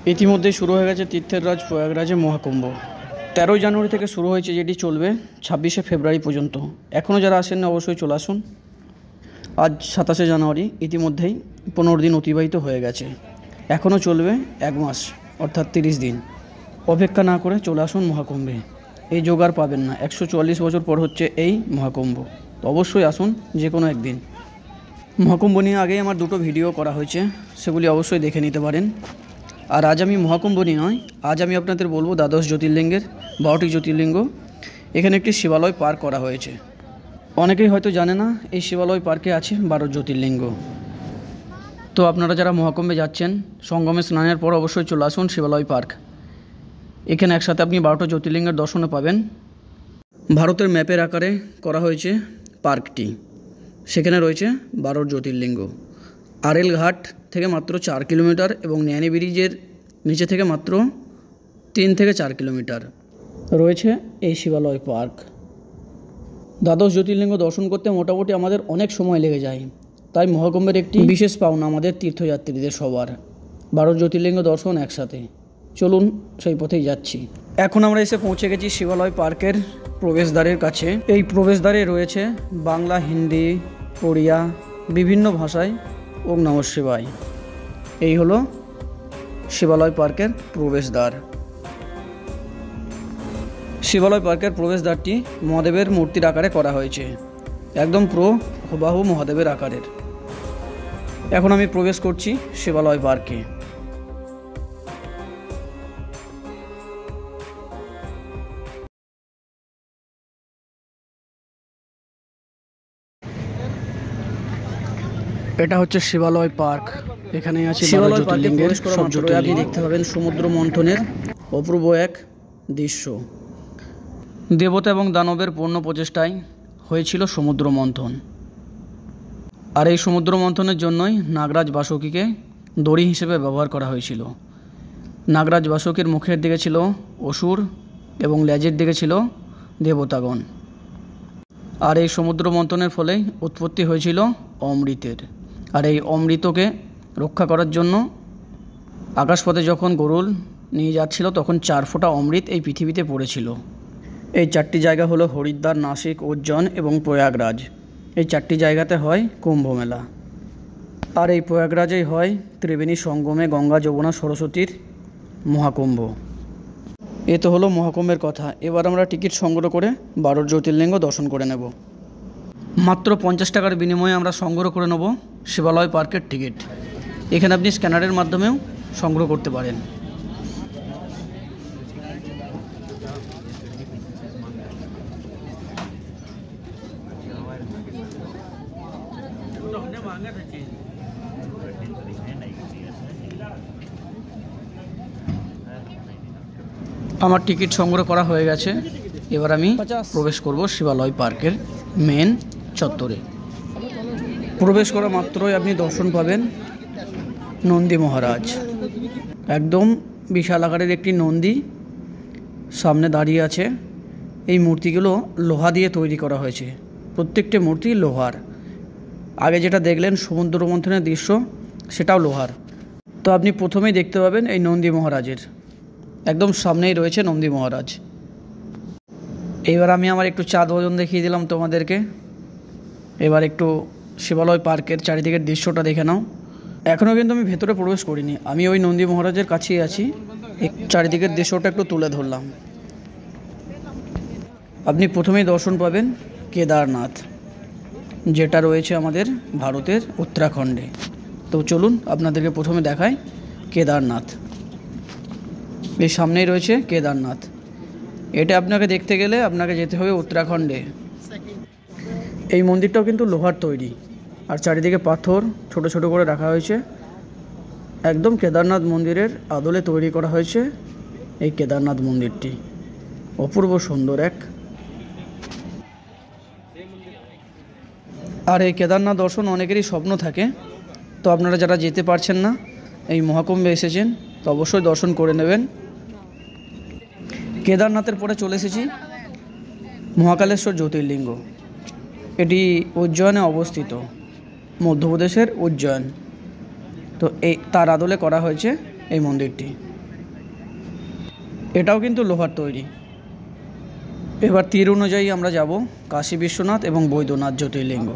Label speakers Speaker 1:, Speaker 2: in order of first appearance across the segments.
Speaker 1: ইতিমধ্যেই শুরু হয়ে গেছে তীর্থের রাজ প্রয়াগরাজে মহাকুম্ভ। 13 জানুয়ারি থেকে শুরু হয়েছে, যেটি চলবে 26শে ফেব্রুয়ারি পর্যন্ত। এখনও যারা আসেননি অবশ্যই চলে আসুন। আজ 27শে জানুয়ারি, ইতিমধ্যেই 15 দিন অতিবাহিত হয়ে গেছে। এখনও চলবে 1 মাস, অর্থাৎ 30 দিন। অপেক্ষা না করে চলে আসুন মহাকুম্ভে। এই যোগ আর পাবেন না। 144 বছর পর হচ্ছে এই মহাকুম্ভ। তো অবশ্যই আসুন যে কোনো একদিন। মহাকুম্ভ নিয়ে আগেই আমার 2টো ভিডিও করা হয়েছে, সেগুলি অবশ্যই দেখে নিতে পারেন। আর আজ আমি মহাকুম্ভ নিয়ে নয়, আজ আমি আপনাদের বলবো দ্বাদশ জ্যোতির্লিঙ্গের 12টি জ্যোতির্লিঙ্গ। এখানে একটি শিবালয় পার্ক করা হয়েছে। অনেকেই হয়তো জানে না এই শিবালয় পার্কে আছে 12 জ্যোতির্লিঙ্গ। তো আপনারা যারা মহাকুম্ভে যাচ্ছেন, সঙ্গমে স্নানের পর অবশ্যই চলে আসুন শিবালয় পার্ক। এখানে একসাথে আপনি 12টা জ্যোতির্লিঙ্গের দর্শনে পাবেন। ভারতের ম্যাপের আকারে করা হয়েছে পার্কটি। সেখানে রয়েছে 12 জ্যোতির্লিঙ্গ। আরেল ঘাট থেকে মাত্র 4 কিলোমিটার এবং ন্যানি ব্রিজের নিচে থেকে মাত্র 3 থেকে 4 কিলোমিটার রয়েছে এই শিবালয় পার্ক। দ্বাদশ জ্যোতির্লিঙ্গ দর্শন করতে মোটামুটি আমাদের অনেক সময় লেগে যায়। তাই মহাকুম্ভের একটি বিশেষ পাওনা আমাদের তীর্থযাত্রীদের সবার 12 জ্যোতির্লিঙ্গ দর্শন একসাথে। চলুন সেই পথেই যাচ্ছি। এখন আমরা এসে পৌঁছে গেছি শিবালয় পার্কের প্রবেশদ্বারের কাছে। এই প্রবেশদ্বারে রয়েছে বাংলা, হিন্দি, ওড়িয়া বিভিন্ন ভাষায় ওম নমঃ শিবায়। এই হলো শিবালয় পার্কের প্রবেশদ্বার। শিবালয় পার্কের প্রবেশদ্বারটি মহাদেবের মূর্তির আকারে করা হয়েছে, একদম হুবহু মহাদেবের আকারের। এখন আমি প্রবেশ করছি শিবালয় পার্কে। এটা হচ্ছে শিবালয় পার্ক। এখানে আছে শিবালয় পার্কে প্রবেশ করা মাত্রই আপনি দেখতে পাবেন সমুদ্র মন্থনের অপূর্ব এক দৃশ্য। দেবতা এবং দানবের পূর্ণ প্রচেষ্টায় হয়েছিল সমুদ্র মন্থন। আর এই সমুদ্র মন্থনের জন্যই নাগরাজ বাসুকীকে দড়ি হিসেবে ব্যবহার করা হয়েছিল। নাগরাজ বাসুকীর মুখের দিকে ছিল অসুর এবং লেজের দিকে ছিল দেবতাগণ। আর এই সমুদ্র মন্থনের ফলেই উৎপত্তি হয়েছিল অমৃতের। আর এই অমৃতকে রক্ষা করার জন্য আকাশপথে যখন গরুড় নিয়ে যাচ্ছিল, তখন 4 ফোঁটা অমৃত এই পৃথিবীতে পড়েছিল। এই 4টি জায়গা হলো হরিদ্বার, নাসিক, উজ্জয়ন এবং প্রয়াগরাজ। এই 4টি জায়গাতে হয় কুম্ভ মেলা। আর এই প্রয়াগরাজেই হয় ত্রিবেণী সঙ্গমে গঙ্গা, যমুনা, সরস্বতীর মহাকুম্ভ। এ তো হলো মহাকুম্ভের কথা। এবার আমরা টিকিট সংগ্রহ করে 12 জ্যোতির্লিঙ্গ দর্শন করে নেব। মাত্র 50 টাকার বিনিময়ে আমরা সংগ্রহ করে নেব শিবালয় পার্কের টিকিট। এখানে আপনি স্ক্যানারের মাধ্যমেও সংগ্রহ করতে পারেন। আমার টিকিট সংগ্রহ করা হয়ে গেছে। এবার আমি প্রবেশ করব শিবালয় পার্কের মেন চত্বরে। প্রবেশ করা মাত্রই আপনি দর্শন পাবেন নন্দী মহারাজ। একদম বিশাল আকারের একটি নন্দী সামনে দাঁড়িয়ে আছে। এই মূর্তিগুলো লোহা দিয়ে তৈরি করা হয়েছে, প্রত্যেকটি মূর্তি লোহার। আগে যেটা দেখলেন সমুদ্র মন্থনের দৃশ্য, সেটাও লোহার। তো আপনি প্রথমেই দেখতে পাবেন এই নন্দী মহারাজের একদম সামনেই রয়েছে নন্দী মহারাজ। এবার আমি আমার একটু চাঁদ ভোজন দেখিয়ে দিলাম তোমাদেরকে। এবার একটু শিবালয় পার্কের চারিদিকের দৃশ্যটা দেখে নাও। এখনও কিন্তু আমি ভেতরে প্রবেশ করিনি, আমি ওই নন্দী মহারাজের কাছেই আছি। চারিদিকের দৃশ্যটা একটু তুলে ধরলাম। আপনি প্রথমেই দর্শন পাবেন কেদারনাথ, যেটা রয়েছে আমাদের ভারতের উত্তরাখণ্ডে। তো চলুন আপনাদেরকে প্রথমে দেখাই কেদারনাথ। এই সামনেই রয়েছে কেদারনাথ। এটা আপনাকে দেখতে গেলে আপনাকে যেতে হবে উত্তরাখণ্ডে। এই মন্দিরটাও কিন্তু লোহার তৈরি, আর চারিদিকে পাথর ছোট ছোট করে রাখা হয়েছে। একদম কেদারনাথ মন্দিরের আদলে তৈরি করা হয়েছে এই কেদারনাথ মন্দিরটি। অপূর্ব সুন্দর এক। আর এই কেদারনাথ দর্শন অনেকেরই স্বপ্ন থাকে। তো আপনারা যারা যেতে পারছেন না, এই মহাকুম্ভে এসেছেন, তো অবশ্যই দর্শন করে নেবেন। কেদারনাথের পরে চলে এসেছি মহাকালেশ্বর জ্যোতির্লিঙ্গ। এটি উজ্জয়নে অবস্থিত, মধ্যপ্রদেশের উজ্জয়ন। তো এই তার আদলে করা হয়েছে এই মন্দিরটি। এটাও কিন্তু লোহার তৈরি। এবার তীর অনুযায়ী আমরা যাব কাশী বিশ্বনাথ এবং বৈদ্যনাথ জ্যোতির্লিঙ্গ।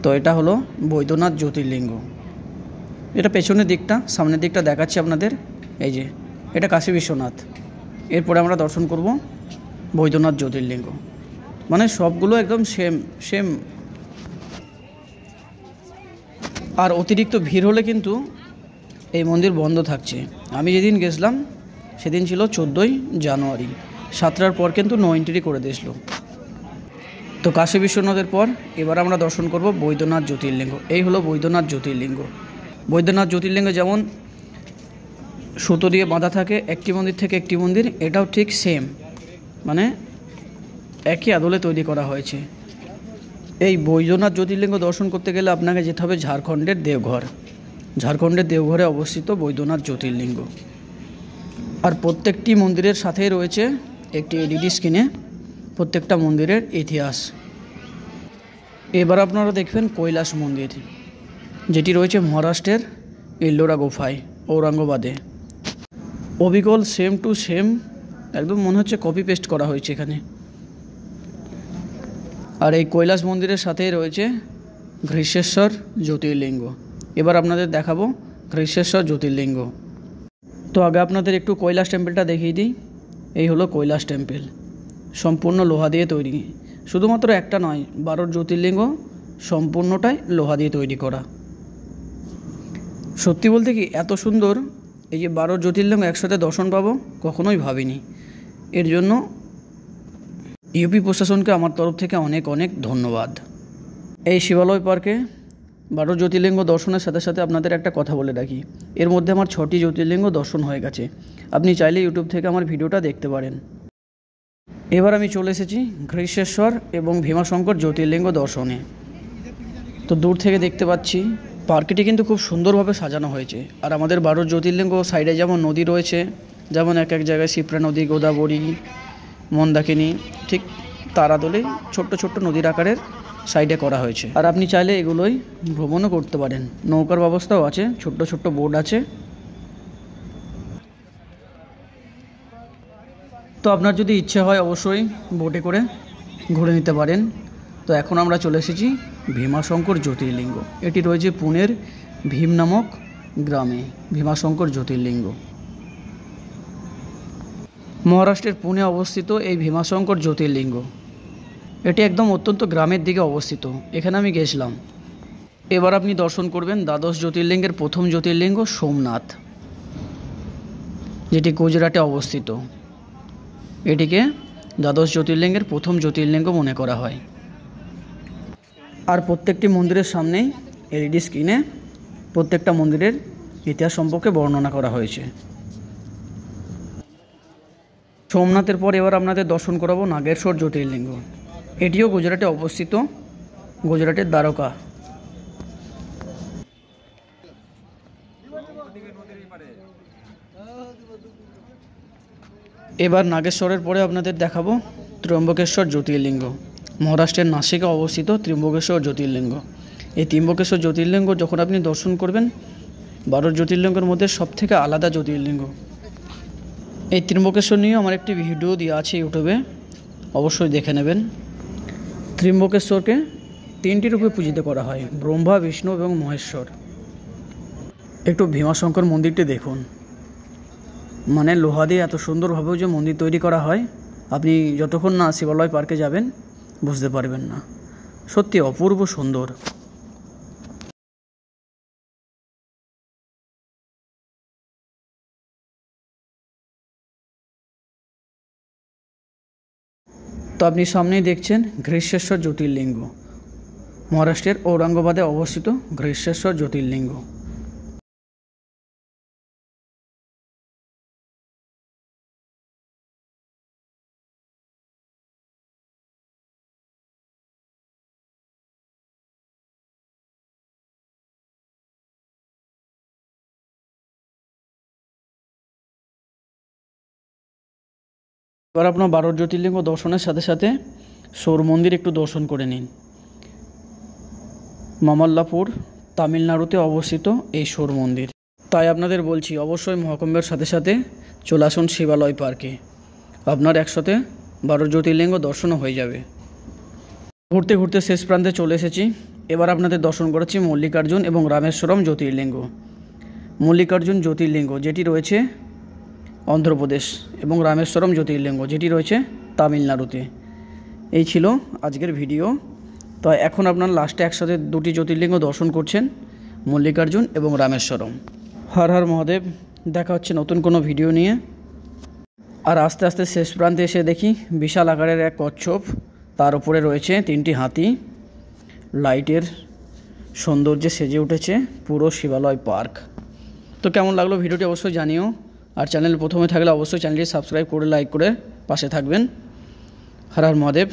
Speaker 1: তো এটা হলো বৈদ্যনাথ জ্যোতির্লিঙ্গ। এটা পেছনের দিকটা, সামনের দিকটা দেখাচ্ছি আপনাদের। এই যে এটা কাশী বিশ্বনাথ। এরপরে আমরা দর্শন করব বৈদ্যনাথ জ্যোতির্লিঙ্গ। মানে সবগুলো একদম সেম। আর অতিরিক্ত ভিড় হলে কিন্তু এই মন্দির বন্ধ থাকছে। আমি যেদিন গেছিলাম সেদিন ছিল 14ই জানুয়ারি, 7টার পর কিন্তু নো এন্ট্রি করে দিয়েছিল। তো কাশী বিশ্বনাথের পর এবার আমরা দর্শন করব বৈদ্যনাথ জ্যোতির্লিঙ্গ। এই হলো বৈদ্যনাথ জ্যোতির্লিঙ্গ। বৈদ্যনাথ জ্যোতির্লিঙ্গ যেমন সুতো দিয়ে বাঁধা থাকে একটি মন্দির থেকে একটি মন্দির, এটাও ঠিক সেম, মানে একই আদলে তৈরি করা হয়েছে। এই বৈদ্যনাথ জ্যোতির্লিঙ্গ দর্শন করতে গেলে আপনাকে যেতে হবে ঝাড়খণ্ডের দেওঘর। ঝাড়খণ্ডের দেওঘরে অবস্থিত বৈদ্যনাথ জ্যোতির্লিঙ্গ। আর প্রত্যেকটি মন্দিরের সাথেই রয়েছে একটি এলইডি স্ক্রিনে প্রত্যেকটা মন্দিরের ইতিহাস। এবার আপনারা দেখবেন কৈলাস মন্দির, যেটি রয়েছে মহারাষ্ট্রের ইল্লোরা গুফায় ঔরঙ্গাবাদে। অবিকল সেম টু সেম, একদম মনে হচ্ছে কপি পেস্ট করা হয়েছে এখানে। আর এই কৈলাস মন্দিরের সাথেই রয়েছে ঘৃষ্ণেশ্বর জ্যোতির্লিঙ্গ। এবার আপনাদের দেখাবো ঘৃষ্ণেশ্বর জ্যোতির্লিঙ্গ। তো আগে আপনাদের একটু কৈলাস টেম্পেলটা দেখিয়ে দিই। এই হলো কৈলাস টেম্পেল, সম্পূর্ণ লোহা দিয়ে তৈরি। শুধুমাত্র একটা নয়, 12 জ্যোতির্লিঙ্গ সম্পূর্ণটাই লোহা দিয়ে তৈরি করা। সত্যি বলতে কি এত সুন্দর এই যে 12 জ্যোতির্লিঙ্গ একসাথে দর্শন পাবো কখনোই ভাবিনি। এর জন্য ইউপি প্রশাসনকে আমার তরফ থেকে অনেক অনেক ধন্যবাদ। এই শিবালয় পার্কে 12 জ্যোতির্লিঙ্গ দর্শনের সাথে সাথে আপনাদের একটা কথা বলে রাখি, এর মধ্যে আমার 6টি জ্যোতির্লিঙ্গ দর্শন হয়ে গেছে। আপনি চাইলে ইউটিউব থেকে আমার ভিডিওটা দেখতে পারেন। এবার আমি চলে এসেছি ঘৃষ্ণেশ্বর এবং ভীমাশঙ্কর জ্যোতির্লিঙ্গ দর্শনে। তো দূর থেকে দেখতে পাচ্ছি পার্কটি কিন্তু খুব সুন্দরভাবে সাজানো হয়েছে। আর আমাদের 12 জ্যোতির্লিঙ্গ সাইডে যেমন নদী রয়েছে, যেমন এক এক জায়গায় শিপ্রা নদী, গোদাবরী, মন্দাকিনী, ঠিক তার আদলেই ছোট্ট ছোট্ট নদীর আকারের সাইডে করা হয়েছে। আর আপনি চাইলে এগুলোই ভ্রমণও করতে পারেন, নৌকার ব্যবস্থাও আছে, ছোট্ট ছোট্ট বোট আছে। তো আপনার যদি ইচ্ছে হয় অবশ্যই বোটে করে ঘুরে নিতে পারেন। তো এখন আমরা চলে এসেছি ভীমাশঙ্কর জ্যোতির্লিঙ্গ। এটি রয়েছে পুনের ভীম নামক গ্রামে, ভীমাশঙ্কর জ্যোতির্লিঙ্গ। মহারাষ্ট্রের পুনে অবস্থিত এই ভীমাশঙ্কর জ্যোতির্লিঙ্গ, এটি একদম অত্যন্ত গ্রামের দিকে অবস্থিত। এখানে আমি গেছিলাম। এবার আপনি দর্শন করবেন দ্বাদশ জ্যোতির্লিঙ্গের প্রথম জ্যোতির্লিঙ্গ সোমনাথ, যেটি গুজরাটে অবস্থিত। এটিকে দ্বাদশ জ্যোতির্লিঙ্গের প্রথম জ্যোতির্লিঙ্গ মনে করা হয়। আর প্রত্যেকটি মন্দিরের সামনেই এলইডি স্ক্রিনে প্রত্যেকটা মন্দিরের ইতিহাস সম্পর্কে বর্ণনা করা হয়েছে। সোমনাথের পর এবার আপনাদের দর্শন করাবো নাগেশ্বর জ্যোতির্লিঙ্গ। এটিও গুজরাটে অবস্থিত, গুজরাটের দ্বারকা। এবার নাগেশ্বরের পরে আপনাদের দেখাবো ত্র্যম্বকেশ্বর জ্যোতির্লিঙ্গ। মহারাষ্ট্রের নাসিকে অবস্থিত ত্র্যম্বকেশ্বর জ্যোতির্লিঙ্গ। এই ত্র্যম্বকেশ্বর জ্যোতির্লিঙ্গ যখন আপনি দর্শন করবেন 12 জ্যোতির্লিঙ্গের মধ্যে সবথেকে আলাদা জ্যোতির্লিঙ্গ। এই ত্র্যম্বকেশ্বর নিয়ে আমার একটি ভিডিও দেওয়া আছে ইউটিউবে, অবশ্যই দেখে নেবেন। ত্র্যম্বকেশ্বরকে 3টি রূপে পূজিত করা হয়, ব্রহ্মা, বিষ্ণু এবং মহেশ্বর। একটু ভীমাশঙ্কর মন্দিরটি দেখুন, মানে লোহা দিয়ে এত সুন্দরভাবেও যে মন্দির তৈরি করা হয়, আপনি যতক্ষণ না শিবালয় পার্কে যাবেন বুঝতে পারবেন না। সত্যি অপূর্ব সুন্দর। তো আপনি সামনেই দেখছেন ঘৃষ্ণেশ্বর জ্যোতির্লিঙ্গ, মহারাষ্ট্রের ঔরঙ্গাবাদে অবস্থিত ঘৃষ্ণেশ্বর জ্যোতির্লিঙ্গ। এবার আপনার 12 জ্যোতির্লিঙ্গ দর্শনের সাথে সাথে সৌর মন্দির একটু দর্শন করে নিন। মামাল্লাপুর তামিলনাড়ুতে অবস্থিত এই সৌর মন্দির। তাই আপনাদের বলছি অবশ্যই মহাকুম্ভের সাথে সাথে চলে আসুন শিবালয় পার্কে। আপনার 112 জ্যোতির্লিঙ্গ দর্শনও হয়ে যাবে। ঘুরতে ঘুরতে শেষ প্রান্তে চলে এসেছি। এবার আপনাদের দর্শন করাচ্ছি মল্লিকার্জুন এবং রামেশ্বরম জ্যোতির্লিঙ্গ। মল্লিকার্জুন জ্যোতির্লিঙ্গ যেটি রয়েছে অন্ধ্রপ্রদেশ এবং রামেশ্বরম জ্যোতির্লিঙ্গ যেটি রয়েছে তামিলনাড়ুতে। এই ছিল আজকের ভিডিও। তো এখন আপনার লাস্টে একসাথে দুটি জ্যোতির্লিঙ্গ দর্শন করছেন, মল্লিকার্জুন এবং রামেশ্বরম। হর হর মহাদেব। দেখা হচ্ছে নতুন কোনো ভিডিও নিয়ে। আর আস্তে আস্তে শেষ প্রান্তে এসে দেখি বিশাল আকারের এক কচ্ছপ, তার উপরে রয়েছে 3টি হাতি। লাইটের সৌন্দর্যে সেজে উঠেছে পুরো শিবালয় পার্ক। তো কেমন লাগলো ভিডিওটি অবশ্যই জানিও। আর চ্যানেল প্রথমে থাকলে অবশ্যই চ্যানেলটি সাবস্ক্রাইব করে লাইক করে পাশে থাকবেন। হর হর মহাদেব।